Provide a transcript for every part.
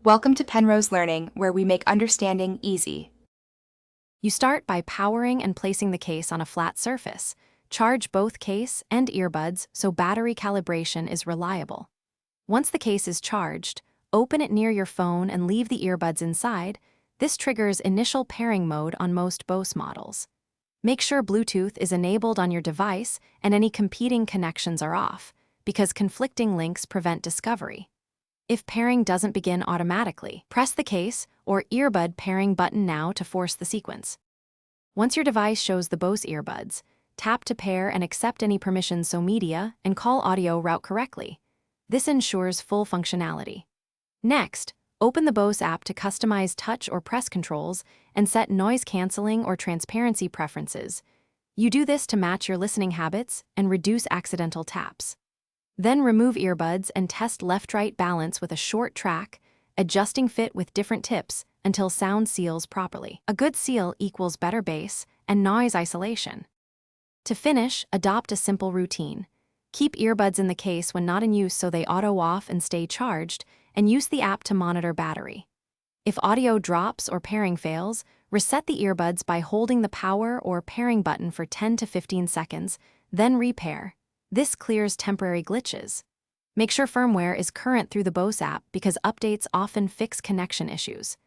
Welcome to Penrose Learning, where we make understanding easy. You start by powering and placing the case on a flat surface. Charge both case and earbuds so battery calibration is reliable. Once the case is charged, open it near your phone and leave the earbuds inside. This triggers initial pairing mode on most Bose models. Make sure Bluetooth is enabled on your device and any competing connections are off, because conflicting links prevent discovery. If pairing doesn't begin automatically, press the case or earbud pairing button now to force the sequence. Once your device shows the Bose earbuds, tap to pair and accept any permissions so media and call audio route correctly. This ensures full functionality. Next, open the Bose app to customize touch or press controls and set noise canceling or transparency preferences. You do this to match your listening habits and reduce accidental taps. Then remove earbuds and test left-right balance with a short track, adjusting fit with different tips until sound seals properly. A good seal equals better bass and noise isolation. To finish, adopt a simple routine. Keep earbuds in the case when not in use so they auto-off and stay charged, and use the app to monitor battery. If audio drops or pairing fails, reset the earbuds by holding the power or pairing button for 10 to 15 seconds, then repair. This clears temporary glitches. Make sure firmware is current through the Bose app because updates often fix connection issues.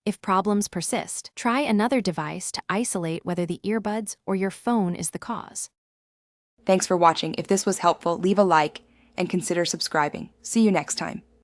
If problems persist, try another device to isolate whether the earbuds or your phone is the cause. Thanks for watching. If this was helpful, leave a like and consider subscribing. See you next time.